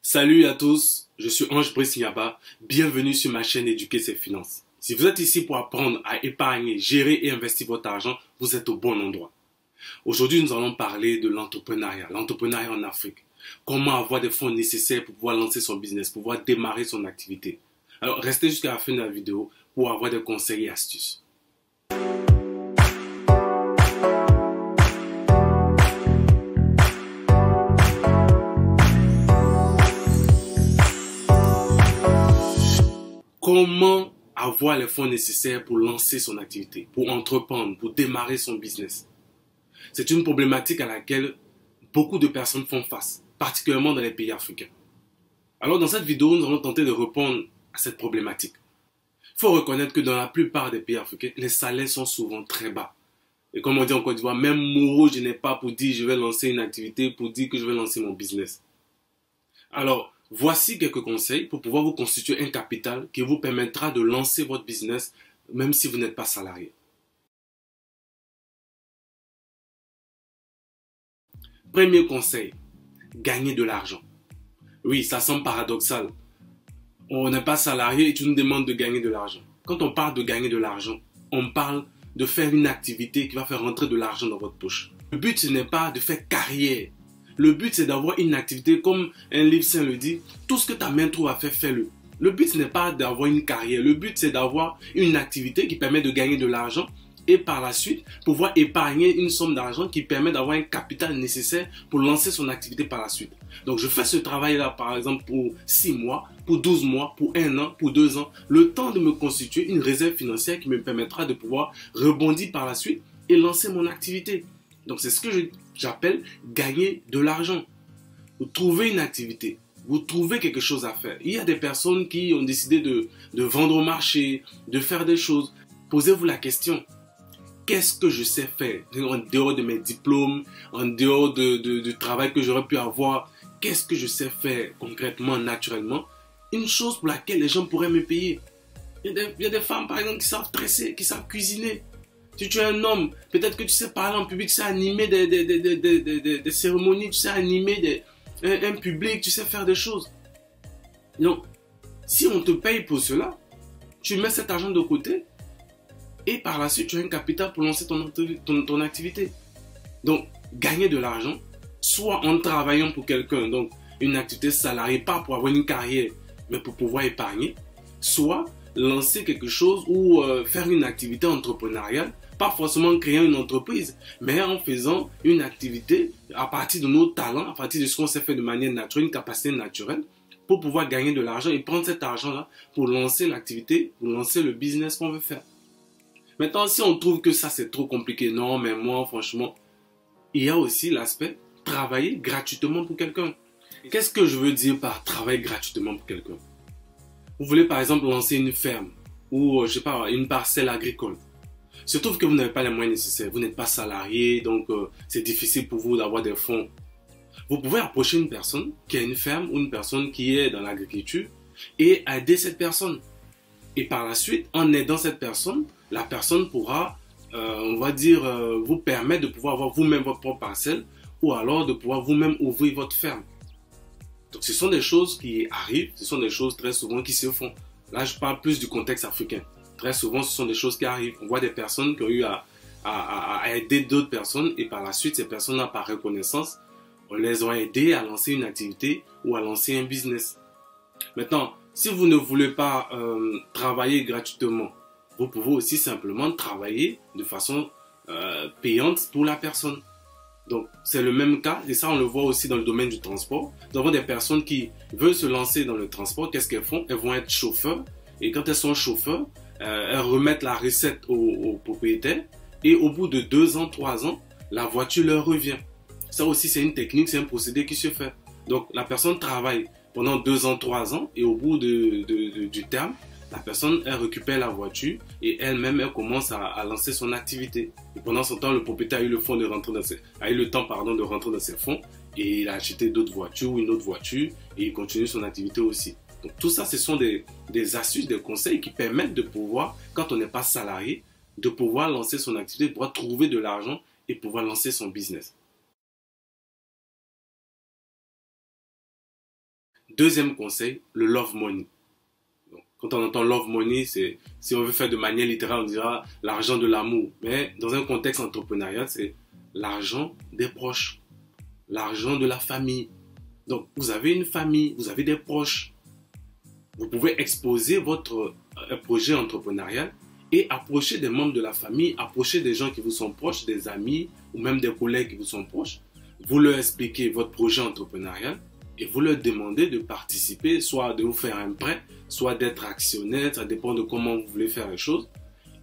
Salut à tous, je suis Ange Brice Nyaba, bienvenue sur ma chaîne Éduquer ses finances. Si vous êtes ici pour apprendre à épargner, gérer et investir votre argent, vous êtes au bon endroit. Aujourd'hui, nous allons parler de l'entrepreneuriat en Afrique. Comment avoir des fonds nécessaires pour pouvoir lancer son business, pour pouvoir démarrer son activité. Alors, restez jusqu'à la fin de la vidéo pour avoir des conseils et astuces. Comment avoir les fonds nécessaires pour lancer son activité, pour entreprendre, pour démarrer son business? C'est une problématique à laquelle beaucoup de personnes font face, particulièrement dans les pays africains. Alors dans cette vidéo, nous allons tenter de répondre à cette problématique. Il faut reconnaître que dans la plupart des pays africains, les salaires sont souvent très bas. Et comme on dit en Côte d'Ivoire, même Mouro, je n'ai pas pour dire je vais lancer une activité, pour dire que je vais lancer mon business. Alors, voici quelques conseils pour pouvoir vous constituer un capital qui vous permettra de lancer votre business même si vous n'êtes pas salarié. Premier conseil, gagner de l'argent. Oui, ça semble paradoxal. On n'est pas salarié et tu nous demandes de gagner de l'argent. Quand on parle de gagner de l'argent, on parle de faire une activité qui va faire rentrer de l'argent dans votre poche. Le but, ce n'est pas de faire carrière. Le but, c'est d'avoir une activité, comme un livre saint le dit, tout ce que ta main trouve à faire, fais-le. Le but, ce n'est pas d'avoir une carrière. Le but, c'est d'avoir une activité qui permet de gagner de l'argent et par la suite, pouvoir épargner une somme d'argent qui permet d'avoir un capital nécessaire pour lancer son activité par la suite. Donc, je fais ce travail-là, par exemple, pour 6 mois, pour 12 mois, pour 1 an, pour 2 ans, le temps de me constituer une réserve financière qui me permettra de pouvoir rebondir par la suite et lancer mon activité. Donc, c'est ce que j'appelle gagner de l'argent. Vous trouvez une activité, vous trouvez quelque chose à faire. Il y a des personnes qui ont décidé de vendre au marché, de faire des choses. Posez-vous la question, qu'est-ce que je sais faire en dehors de mes diplômes, en dehors du travail que j'aurais pu avoir? Qu'est-ce que je sais faire concrètement, naturellement? Une chose pour laquelle les gens pourraient me payer. Il y a des femmes, par exemple, qui savent tresser, qui savent cuisiner. Si tu es un homme, peut-être que tu sais parler en public, tu sais animer des cérémonies, tu sais animer un public, tu sais faire des choses. Donc, si on te paye pour cela, tu mets cet argent de côté et par la suite, tu as un capital pour lancer ton activité. Donc, gagner de l'argent, soit en travaillant pour quelqu'un, donc une activité salariée, pas pour avoir une carrière, mais pour pouvoir épargner, soit lancer quelque chose ou faire une activité entrepreneuriale, pas forcément créer une entreprise, mais en faisant une activité à partir de nos talents, à partir de ce qu'on sait faire de manière naturelle, une capacité naturelle, pour pouvoir gagner de l'argent et prendre cet argent-là pour lancer l'activité, pour lancer le business qu'on veut faire. Maintenant, si on trouve que ça c'est trop compliqué, non, mais moi, franchement, il y a aussi l'aspect travailler gratuitement pour quelqu'un. Qu'est-ce que je veux dire par travailler gratuitement pour quelqu'un? Vous voulez par exemple lancer une ferme ou, je sais pas, une parcelle agricole. Il se trouve que vous n'avez pas les moyens nécessaires, vous n'êtes pas salarié, donc c'est difficile pour vous d'avoir des fonds. Vous pouvez approcher une personne qui a une ferme ou une personne qui est dans l'agriculture et aider cette personne. Et par la suite, en aidant cette personne, la personne pourra, on va dire, vous permettre de pouvoir avoir vous-même votre propre parcelle ou alors de pouvoir vous-même ouvrir votre ferme. Donc ce sont des choses qui arrivent, ce sont des choses très souvent qui se font. Là, je parle plus du contexte africain. Très souvent, ce sont des choses qui arrivent. On voit des personnes qui ont eu à aider d'autres personnes et par la suite, ces personnes-là, par reconnaissance, on les a aidées à lancer une activité ou à lancer un business. Maintenant, si vous ne voulez pas travailler gratuitement, vous pouvez aussi simplement travailler de façon payante pour la personne. Donc, c'est le même cas, et ça on le voit aussi dans le domaine du transport. Nous avons des personnes qui veulent se lancer dans le transport. Qu'est-ce qu'elles font? Elles vont être chauffeurs, et quand elles sont chauffeurs, elles remettent la recette au propriétaire, et au bout de 2 ans, 3 ans, la voiture leur revient. Ça aussi, c'est une technique, c'est un procédé qui se fait. Donc, la personne travaille pendant 2 ans, 3 ans, et au bout du terme, la personne, elle récupère la voiture et elle-même, elle commence à lancer son activité. Et pendant ce temps, le propriétaire a eu le temps de rentrer dans ses fonds et il a acheté d'autres voitures ou une autre voiture et il continue son activité aussi. Donc tout ça, ce sont des astuces, des conseils qui permettent de pouvoir, quand on n'est pas salarié, de pouvoir lancer son activité, de pouvoir trouver de l'argent et pouvoir lancer son business. Deuxième conseil, le love money. Donc, quand on entend love money, c'est, si on veut faire de manière littérale, on dira l'argent de l'amour. Mais dans un contexte entrepreneurial, c'est l'argent des proches, l'argent de la famille. Donc, vous avez une famille, vous avez des proches. Vous pouvez exposer votre projet entrepreneurial et approcher des membres de la famille, approcher des gens qui vous sont proches, des amis ou même des collègues qui vous sont proches. Vous leur expliquez votre projet entrepreneurial et vous leur demandez de participer, soit de vous faire un prêt, soit d'être actionnaire, ça dépend de comment vous voulez faire les choses.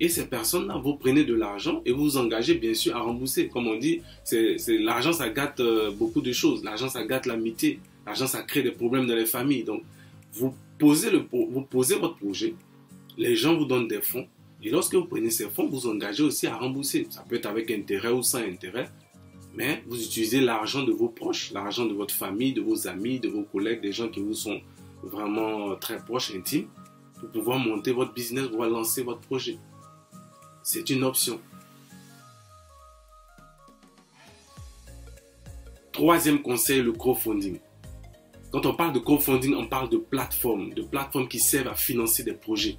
Et ces personnes-là, vous prenez de l'argent et vous vous engagez bien sûr à rembourser. Comme on dit, l'argent ça gâte beaucoup de choses. L'argent ça gâte l'amitié. L'argent ça crée des problèmes dans les familles. Donc vous posez votre projet, les gens vous donnent des fonds. Et lorsque vous prenez ces fonds, vous engagez aussi à rembourser. Ça peut être avec intérêt ou sans intérêt. Mais vous utilisez l'argent de vos proches, l'argent de votre famille, de vos amis, de vos collègues, des gens qui vous sont vraiment très proches, intimes, pour pouvoir monter votre business, pour pouvoir lancer votre projet. C'est une option. Troisième conseil, le crowdfunding. Quand on parle de crowdfunding, on parle de plateformes qui servent à financer des projets.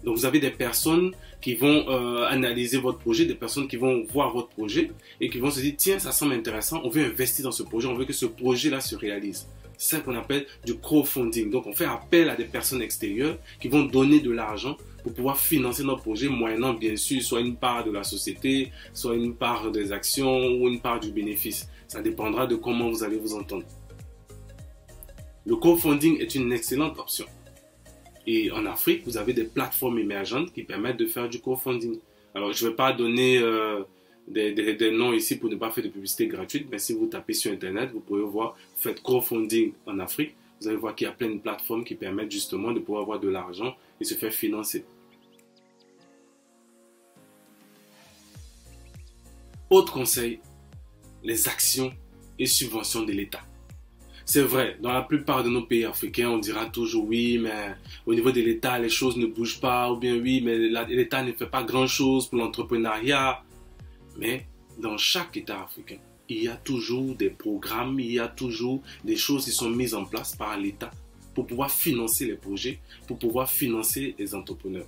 Donc vous avez des personnes qui vont analyser votre projet, des personnes qui vont voir votre projet et qui vont se dire tiens, ça semble intéressant, on veut investir dans ce projet, on veut que ce projet-là se réalise. C'est ça qu'on appelle du crowdfunding. Donc on fait appel à des personnes extérieures qui vont donner de l'argent pour pouvoir financer notre projet, moyennant bien sûr soit une part de la société, soit une part des actions ou une part du bénéfice. Ça dépendra de comment vous allez vous entendre. Le crowdfunding est une excellente option. Et en Afrique, vous avez des plateformes émergentes qui permettent de faire du crowdfunding. Alors, je ne vais pas donner des noms ici pour ne pas faire de publicité gratuite, mais si vous tapez sur Internet, vous pouvez voir, faites crowdfunding en Afrique, vous allez voir qu'il y a plein de plateformes qui permettent justement de pouvoir avoir de l'argent et se faire financer. Autre conseil, les actions et subventions de l'État. C'est vrai, dans la plupart de nos pays africains, on dira toujours oui, mais au niveau de l'État, les choses ne bougent pas, ou bien oui, mais l'État ne fait pas grand-chose pour l'entrepreneuriat. Mais dans chaque État africain, il y a toujours des programmes, il y a toujours des choses qui sont mises en place par l'État pour pouvoir financer les projets, pour pouvoir financer les entrepreneurs.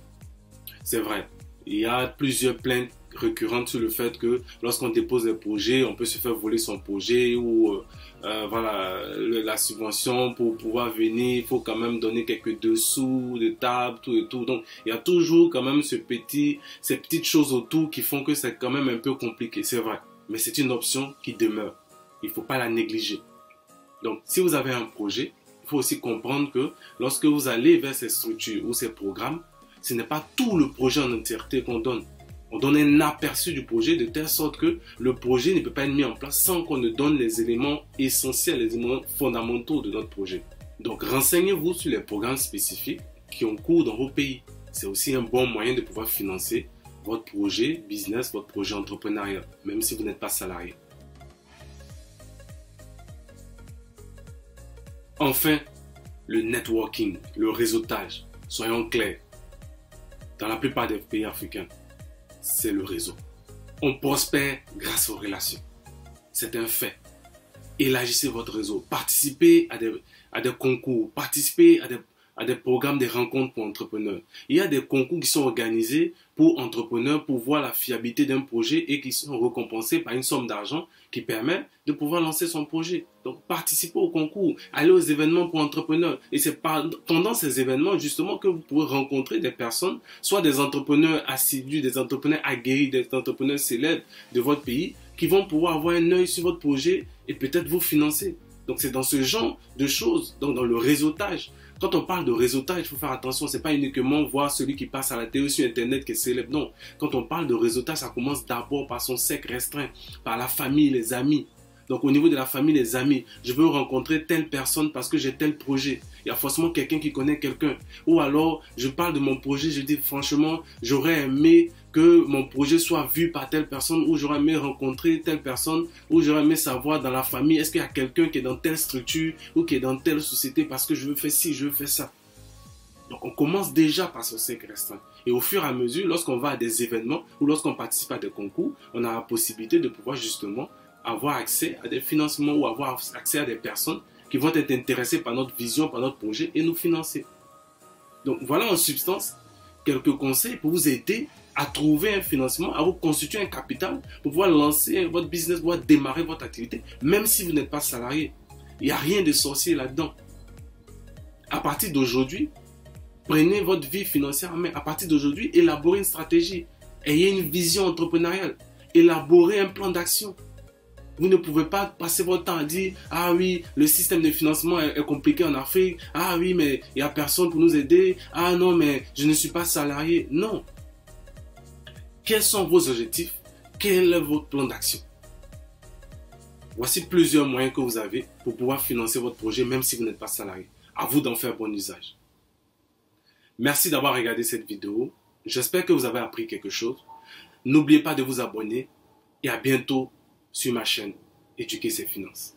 C'est vrai, il y a plusieurs plaintes récurrentes sur le fait que lorsqu'on dépose des projets, on peut se faire voler son projet ou voilà, la subvention pour pouvoir venir, il faut quand même donner quelques dessous de table, tout et tout. Donc, il y a toujours quand même ces petites choses autour qui font que c'est quand même un peu compliqué, c'est vrai. Mais c'est une option qui demeure. Il ne faut pas la négliger. Donc, si vous avez un projet, il faut aussi comprendre que lorsque vous allez vers ces structures ou ces programmes, ce n'est pas tout le projet en entièreté qu'on donne. On donne un aperçu du projet de telle sorte que le projet ne peut pas être mis en place sans qu'on ne donne les éléments essentiels, les éléments fondamentaux de notre projet. Donc renseignez-vous sur les programmes spécifiques qui ont cours dans vos pays. C'est aussi un bon moyen de pouvoir financer votre projet business, votre projet entrepreneurial, même si vous n'êtes pas salarié. Enfin, le networking, le réseautage. Soyons clairs. Dans la plupart des pays africains, c'est le réseau. On prospère grâce aux relations. C'est un fait. Élargissez votre réseau. Participez à des concours. Participez à des programmes, des rencontres pour entrepreneurs. Il y a des concours qui sont organisés pour entrepreneurs pour voir la fiabilité d'un projet et qui sont récompensés par une somme d'argent qui permet de pouvoir lancer son projet. Donc, participez au concours, allez aux événements pour entrepreneurs. Et c'est pendant ces événements, justement, que vous pourrez rencontrer des personnes, soit des entrepreneurs assidus, des entrepreneurs aguerris, des entrepreneurs célèbres de votre pays, qui vont pouvoir avoir un œil sur votre projet et peut-être vous financer. Donc, c'est dans ce genre de choses, donc dans le réseautage. Quand on parle de réseautage, il faut faire attention, ce n'est pas uniquement voir celui qui passe à la télé sur Internet qui est célèbre. Non, quand on parle de réseautage, ça commence d'abord par son cercle restreint, par la famille, les amis. Donc au niveau de la famille, les amis, je veux rencontrer telle personne parce que j'ai tel projet. Il y a forcément quelqu'un qui connaît quelqu'un. Ou alors, je parle de mon projet, je dis franchement, j'aurais aimé que mon projet soit vu par telle personne, ou j'aurais aimé rencontrer telle personne, ou j'aurais aimé savoir dans la famille, est-ce qu'il y a quelqu'un qui est dans telle structure ou qui est dans telle société parce que je veux faire ci, je veux faire ça. Donc on commence déjà par ce cercle restreint. Et au fur et à mesure, lorsqu'on va à des événements ou lorsqu'on participe à des concours, on a la possibilité de pouvoir justement avoir accès à des financements ou avoir accès à des personnes qui vont être intéressés par notre vision, par notre projet et nous financer. Donc voilà en substance quelques conseils pour vous aider à trouver un financement, à vous constituer un capital pour pouvoir lancer votre business, pouvoir démarrer votre activité, même si vous n'êtes pas salarié. Il n'y a rien de sorcier là-dedans. À partir d'aujourd'hui, prenez votre vie financière en main. À partir d'aujourd'hui, élaborez une stratégie. Ayez une vision entrepreneuriale. Élaborez un plan d'action. Vous ne pouvez pas passer votre temps à dire « Ah oui, le système de financement est compliqué en Afrique. Ah oui, mais il n'y a personne pour nous aider. Ah non, mais je ne suis pas salarié. » Non. Quels sont vos objectifs? Quel est votre plan d'action? Voici plusieurs moyens que vous avez pour pouvoir financer votre projet même si vous n'êtes pas salarié. À vous d'en faire bon usage. Merci d'avoir regardé cette vidéo. J'espère que vous avez appris quelque chose. N'oubliez pas de vous abonner et à bientôt sur ma chaîne Éduquer ses finances.